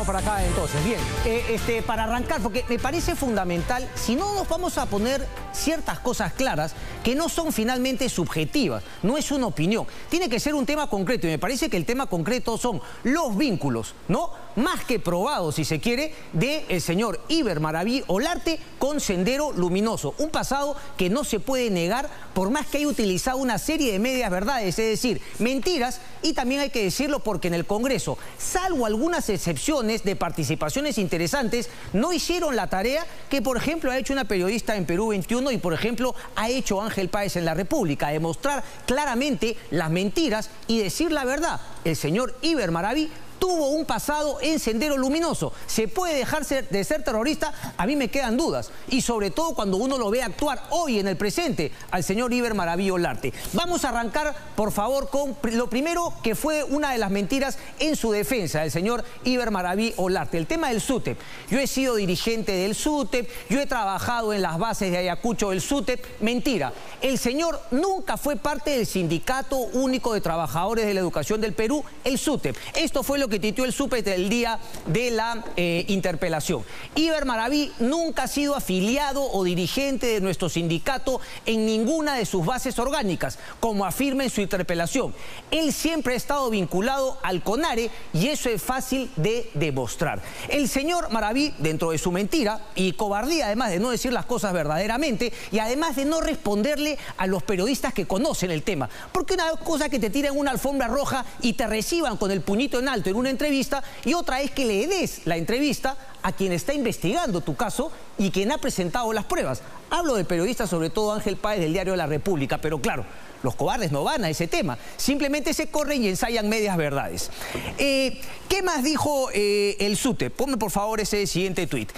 vamos para acá entonces. Bien, para arrancar, porque me parece fundamental, si no nos vamos a poner ciertas cosas claras que no son finalmente subjetivas, no es una opinión, tiene que ser un tema concreto y me parece que el tema concreto son los vínculos, ¿no? Más que probados, si se quiere, del señor Iber Maraví Olarte con Sendero Luminoso, un pasado que no se puede negar por más que haya utilizado una serie de medias verdades, es decir, mentiras, y también hay que decirlo porque en el Congreso, salvo algunas excepciones de participaciones interesantes, no hicieron la tarea que, por ejemplo, ha hecho una periodista en Perú 21 y, por ejemplo, ha hecho Ángel Páez en La República, demostrar claramente las mentiras y decir la verdad. El señor Iber Maraví tuvo un pasado en Sendero Luminoso. ¿Se puede dejar de ser terrorista? A mí me quedan dudas. Y sobre todo cuando uno lo ve actuar hoy en el presente al señor Iber Maraví Olarte. Vamos a arrancar, por favor, con lo primero que fue una de las mentiras en su defensa del señor Iber Maraví Olarte. El tema del SUTEP. Yo he sido dirigente del SUTEP, yo he trabajado en las bases de Ayacucho del SUTEP. Mentira. El señor nunca fue parte del Sindicato Único de Trabajadores de la Educación del Perú, el SUTEP. Esto fue lo que titió el SUTEP el día de la interpelación. Iber Maraví nunca ha sido afiliado o dirigente de nuestro sindicato en ninguna de sus bases orgánicas, como afirma en su interpelación. Él siempre ha estado vinculado al CONARE y eso es fácil de demostrar. El señor Maraví, dentro de su mentira y cobardía, además de no decir las cosas verdaderamente y además de no responderle a los periodistas que conocen el tema, porque una cosa es que te tiren una alfombra roja y te reciban con el puñito en alto en una entrevista y otra es que le des la entrevista a quien está investigando tu caso y quien ha presentado las pruebas. Hablo del periodista, sobre todo Ángel Páez, del diario La República, pero claro, los cobardes no van a ese tema, simplemente se corren y ensayan medias verdades. ¿Qué más dijo el SUTEP? Ponme por favor ese siguiente tuit.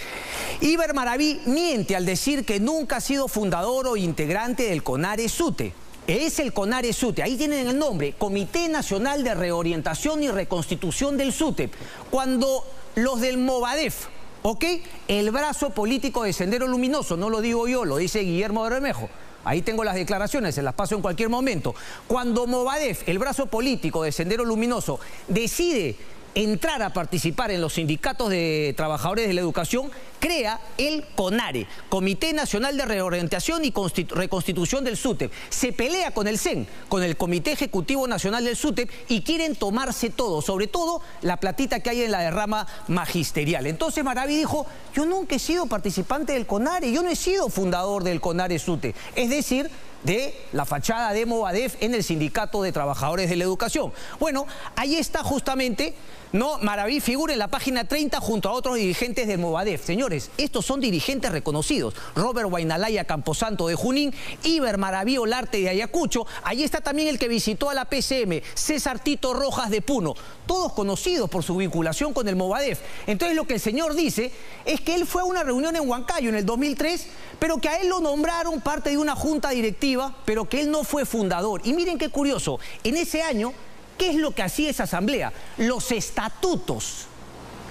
Iber Maraví miente al decir que nunca ha sido fundador o integrante del CONARE SUTE. Es el CONARE SUTE, ahí tienen el nombre, Comité Nacional de Reorientación y Reconstitución del SUTEP. Cuando los del Movadef, ¿ok? El brazo político de Sendero Luminoso, no lo digo yo, lo dice Guillermo Bermejo. Ahí tengo las declaraciones, se las paso en cualquier momento. Cuando Movadef, el brazo político de Sendero Luminoso, decide entrar a participar en los sindicatos de trabajadores de la educación, crea el CONARE, Comité Nacional de Reorientación y Reconstitución del SUTEP. Se pelea con el CEN, con el Comité Ejecutivo Nacional del SUTEP, y quieren tomarse todo, sobre todo la platita que hay en la derrama magisterial. Entonces Maraví dijo, yo nunca he sido participante del CONARE, yo no he sido fundador del CONARE SUTE, es decir, de la fachada de Movadef en el Sindicato de Trabajadores de la Educación. Bueno, ahí está justamente, ¿no? Maraví figura en la página 30 junto a otros dirigentes de Movadef. Señores, estos son dirigentes reconocidos. Robert Guainalaya Camposanto de Junín, Iber Maraví Olarte de Ayacucho. Ahí está también el que visitó a la PCM, César Tito Rojas de Puno. Todos conocidos por su vinculación con el Movadef. Entonces lo que el señor dice es que él fue a una reunión en Huancayo en el 2003, pero que a él lo nombraron parte de una junta directiva, pero que él no fue fundador. Y miren qué curioso, en ese año, ¿qué es lo que hacía esa asamblea? Los estatutos,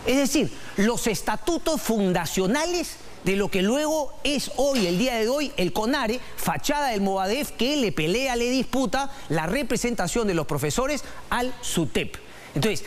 es decir, los estatutos fundacionales de lo que luego es hoy, el día de hoy, el CONARE, fachada del Movadef, que le pelea, le disputa la representación de los profesores al SUTEP. Entonces,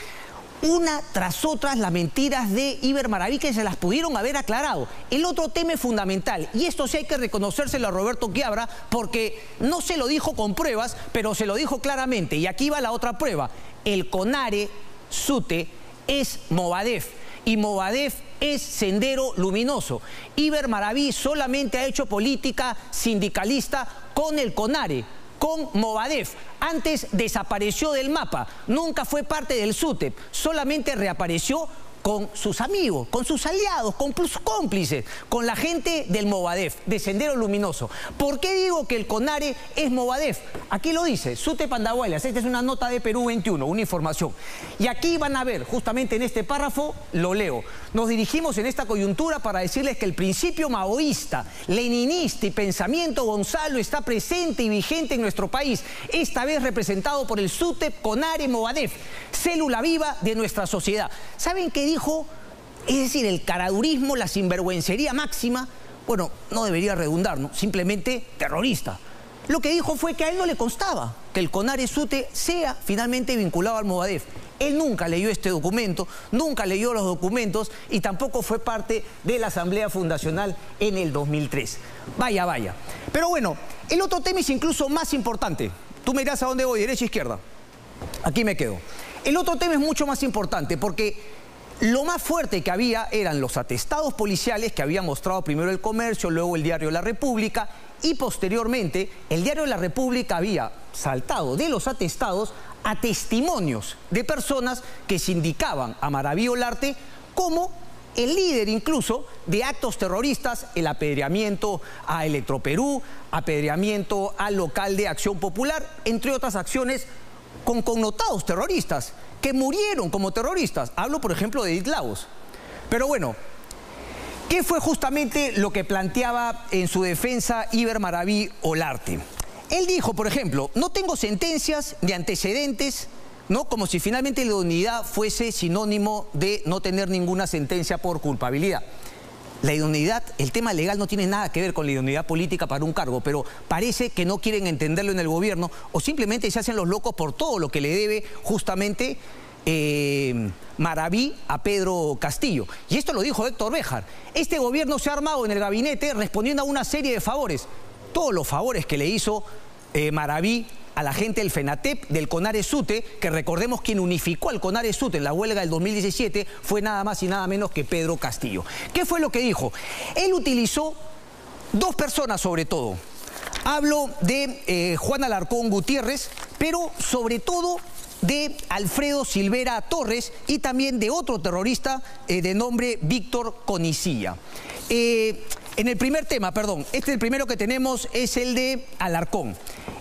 una tras otras las mentiras de Iber Maraví que se las pudieron haber aclarado. El otro tema es fundamental, y esto sí hay que reconocérselo a Roberto Quiabra, porque no se lo dijo con pruebas, pero se lo dijo claramente. Y aquí va la otra prueba. El CONARE SUTE es Movadef, y Movadef es Sendero Luminoso. Iber Maraví solamente ha hecho política sindicalista con el CONARE, con Movadef. Antes desapareció del mapa, nunca fue parte del SUTEP, solamente reapareció con sus amigos, con sus aliados, con sus cómplices, con la gente del Movadef, de Sendero Luminoso. ¿Por qué digo que el CONARE es Movadef? Aquí lo dice, SUTEP Andahuaylas, esta es una nota de Perú 21, una información. Y aquí van a ver, justamente en este párrafo, lo leo. Nos dirigimos en esta coyuntura para decirles que el principio maoísta, leninista y pensamiento Gonzalo está presente y vigente en nuestro país, esta vez representado por el SUTEP, CONARE, Movadef, célula viva de nuestra sociedad. ¿Saben qué dijo? Es decir, el caradurismo, la sinvergüencería máxima, bueno, no debería redundar, ¿no? Simplemente terrorista. lo que dijo fue que a él no le constaba que el CONARES-UTE sea finalmente vinculado al Movadef. Él nunca leyó este documento, nunca leyó los documentos y tampoco fue parte de la Asamblea Fundacional en el 2003. Vaya, vaya. Pero bueno, el otro tema es incluso más importante. Tú me dirás a dónde voy, derecha, izquierda. Aquí me quedo. El otro tema es mucho más importante porque lo más fuerte que había eran los atestados policiales que había mostrado primero El Comercio, luego el diario La República y posteriormente el diario La República había saltado de los atestados a testimonios de personas que se indicaban a Maraví Olarte como el líder incluso de actos terroristas, el apedreamiento a Electroperú, apedreamiento al local de Acción Popular, entre otras acciones con connotados terroristas, que murieron como terroristas. Hablo, por ejemplo, de Edith Lagos. Pero bueno, ¿qué fue justamente lo que planteaba en su defensa Iber Maraví Olarte? Él dijo, por ejemplo, no tengo sentencias ni antecedentes, ¿no? Como si finalmente la idoneidad fuese sinónimo de no tener ninguna sentencia por culpabilidad. La idoneidad, el tema legal no tiene nada que ver con la idoneidad política para un cargo, pero parece que no quieren entenderlo en el gobierno o simplemente se hacen los locos por todo lo que le debe justamente Maraví a Pedro Castillo. Y esto lo dijo Héctor Béjar. Este gobierno se ha armado en el gabinete respondiendo a una serie de favores. Todos los favores que le hizo Maraví a la gente del FENATEP, del CONARES-UTE, que recordemos quien unificó al CONARES-UTE en la huelga del 2017 fue nada más y nada menos que Pedro Castillo. ¿Qué fue lo que dijo? Él utilizó dos personas sobre todo. Hablo de Juan Alarcón Gutiérrez, pero sobre todo de Alfredo Silvera Torres y también de otro terrorista de nombre Víctor Conicilla. En el primer tema, perdón, el primero que tenemos es el de Alarcón.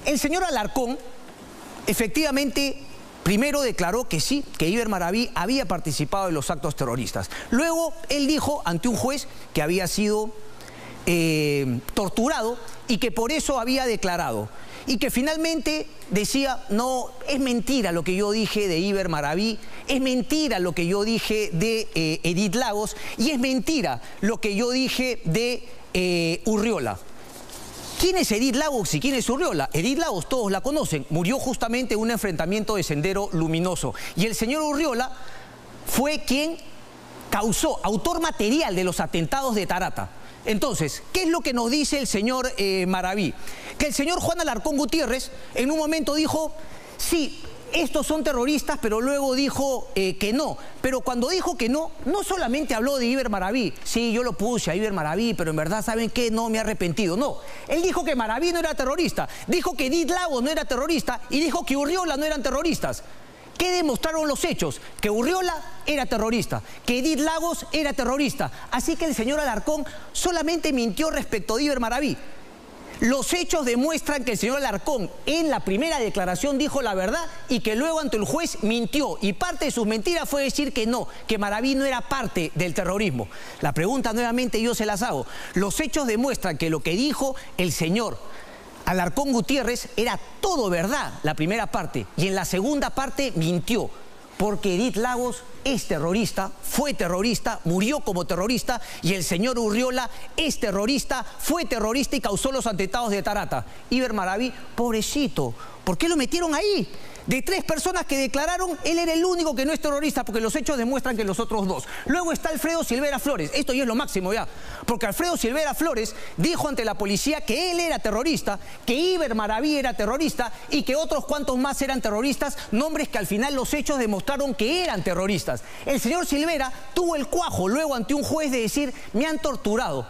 El señor Alarcón, efectivamente, primero declaró que sí, que Iber Maraví había participado en los actos terroristas. Luego, él dijo ante un juez que había sido torturado y que por eso había declarado. Y que finalmente decía, no, es mentira lo que yo dije de Iber Maraví, es mentira lo que yo dije de Edith Lagos y es mentira lo que yo dije de Urriola. ¿Quién es Edith Lagos y quién es Urriola? Edith Lagos, todos la conocen, murió justamente en un enfrentamiento de Sendero Luminoso. Y el señor Urriola fue quien causó, autor material de los atentados de Tarata. Entonces, ¿qué es lo que nos dice el señor Maraví? Que el señor Juan Alarcón Gutiérrez en un momento dijo, sí, estos son terroristas, pero luego dijo que no. Pero cuando dijo que no, no solamente habló de Iber Maraví. Sí, yo lo puse a Iber Maraví, pero en verdad, ¿saben qué? No me he arrepentido. No, él dijo que Maraví no era terrorista, dijo que Edith Lagos no era terrorista y dijo que Urriola no eran terroristas. ¿Qué demostraron los hechos? Que Urriola era terrorista, que Edith Lagos era terrorista. Así que el señor Alarcón solamente mintió respecto de Iber Maraví. Los hechos demuestran que el señor Alarcón en la primera declaración dijo la verdad y que luego ante el juez mintió. Y parte de sus mentiras fue decir que no, que Maraví no era parte del terrorismo. La pregunta nuevamente yo se las hago. Los hechos demuestran que lo que dijo el señor Alarcón Gutiérrez era todo verdad, la primera parte, y en la segunda parte mintió, porque Edith Lagos es terrorista, fue terrorista, murió como terrorista, y el señor Urriola es terrorista, fue terrorista y causó los atentados de Tarata. Iber Maraví, pobrecito, ¿por qué lo metieron ahí? De 3 personas que declararon, él era el único que no es terrorista, porque los hechos demuestran que los otros 2. Luego está Alfredo Silvera Flores, esto ya es lo máximo ya, porque Alfredo Silvera Flores dijo ante la policía que él era terrorista, que Iber Maraví era terrorista y que otros cuantos más eran terroristas, nombres que al final los hechos demostraron que eran terroristas. El señor Silvera tuvo el cuajo luego ante un juez de decir, me han torturado,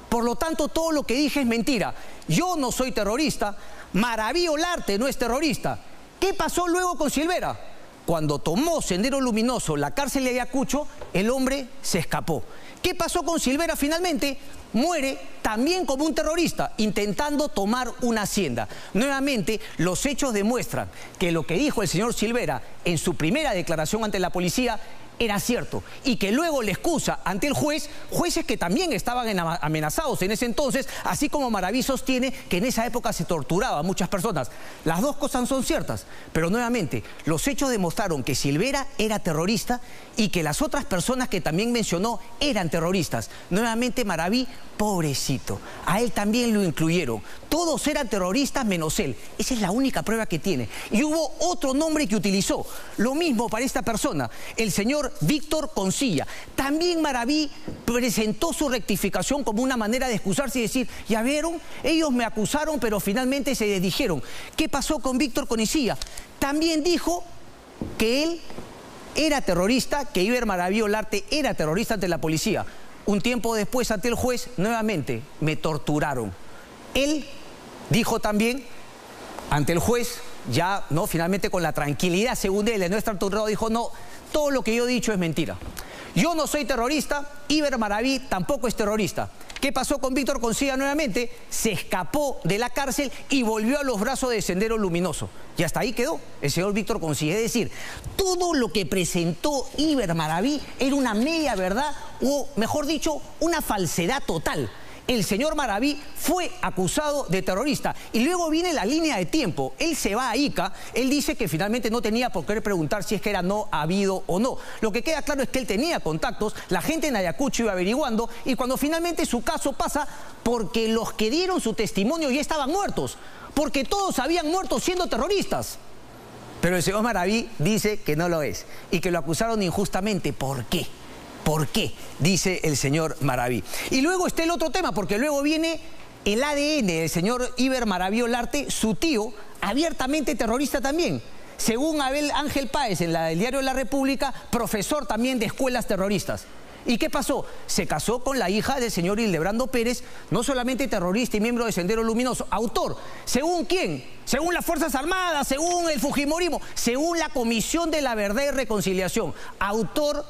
por lo tanto todo lo que dije es mentira. Yo no soy terrorista, Maraví Olarte no es terrorista. ¿Qué pasó luego con Silvera? Cuando tomó Sendero Luminoso, la cárcel de Ayacucho, el hombre se escapó. ¿Qué pasó con Silvera finalmente? Muere también como un terrorista, intentando tomar una hacienda. Nuevamente, los hechos demuestran que lo que dijo el señor Silvera en su primera declaración ante la policía era cierto y que luego le excusa ante el juez, jueces que también estaban amenazados en ese entonces, así como Maraví sostiene que en esa época se torturaba a muchas personas. Las dos cosas son ciertas, pero nuevamente los hechos demostraron que Silvera era terrorista y que las otras personas que también mencionó eran terroristas. Nuevamente Maraví, pobrecito, a él también lo incluyeron. Todos eran terroristas menos él. Esa es la única prueba que tiene. Y hubo otro nombre que utilizó. Lo mismo para esta persona, el señor Víctor Concilla. También Maraví presentó su rectificación como una manera de excusarse y decir, ya vieron, ellos me acusaron, pero finalmente se desdijeron. ¿Qué pasó con Víctor Concilla? También dijo que él era terrorista, que Iber Maraví Olarte era terrorista ante la policía. Un tiempo después, ante el juez, nuevamente, me torturaron. Él dijo también, ante el juez, ya, ¿no?, finalmente con la tranquilidad, según él, de no estar torturado, dijo, no, todo lo que yo he dicho es mentira. Yo no soy terrorista, Iber Maraví tampoco es terrorista. ¿Qué pasó con Víctor Concilla nuevamente? Se escapó de la cárcel y volvió a los brazos de Sendero Luminoso. Y hasta ahí quedó el señor Víctor Concilla. Es decir, todo lo que presentó Iber Maraví era una media verdad o, mejor dicho, una falsedad total. El señor Maraví fue acusado de terrorista y luego viene la línea de tiempo. Él se va a Ica, él dice que finalmente no tenía por qué preguntar si es que era no habido o no. Lo que queda claro es que él tenía contactos, la gente en Ayacucho iba averiguando y cuando finalmente su caso pasa porque los que dieron su testimonio ya estaban muertos, porque todos habían muerto siendo terroristas. Pero el señor Maraví dice que no lo es y que lo acusaron injustamente. ¿Por qué? ¿Por qué? Dice el señor Maraví. Y luego está el otro tema, porque luego viene el ADN del señor Iber Maraví Olarte, su tío, abiertamente terrorista también. Según Abel Ángel Páez, en el diario La República, profesor también de escuelas terroristas. ¿Y qué pasó? Se casó con la hija del señor Hildebrando Pérez, no solamente terrorista y miembro de Sendero Luminoso, autor. ¿Según quién? Según las Fuerzas Armadas, según el Fujimorismo, según la Comisión de la Verdad y Reconciliación. Autor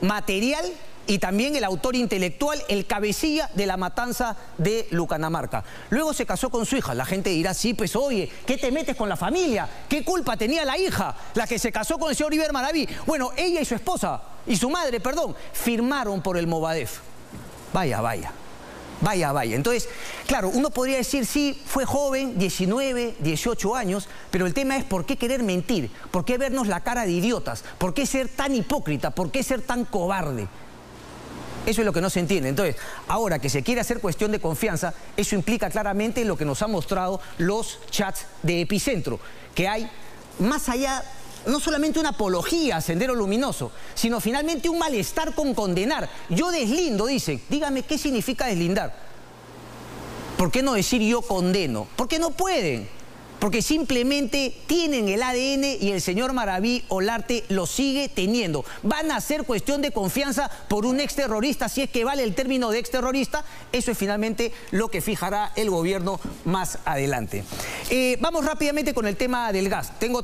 material y también el autor intelectual, el cabecilla de la matanza de Lucanamarca. Luego se casó con su hija. La gente dirá, sí, pues oye, ¿qué te metes con la familia? ¿Qué culpa tenía la hija, la que se casó con el señor Iber Maraví? Bueno, ella y su esposa, y su madre, perdón, firmaron por el Movadef. Vaya, vaya. Vaya, vaya. Entonces, claro, uno podría decir, sí, fue joven, 19, 18 años, pero el tema es por qué querer mentir, por qué vernos la cara de idiotas, por qué ser tan hipócrita, por qué ser tan cobarde. Eso es lo que no se entiende. Entonces, ahora que se quiere hacer cuestión de confianza, eso implica claramente lo que nos han mostrado los chats de Epicentro, que hay más allá, no solamente una apología a Sendero Luminoso, sino finalmente un malestar con condenar. Yo deslindo, dicen. Dígame, ¿qué significa deslindar? ¿Por qué no decir yo condeno? Porque no pueden. Porque simplemente tienen el ADN y el señor Maraví Olarte lo sigue teniendo. Van a hacer cuestión de confianza por un exterrorista, si es que vale el término de exterrorista. Eso es finalmente lo que fijará el gobierno más adelante. Vamos rápidamente con el tema del gas. Tengo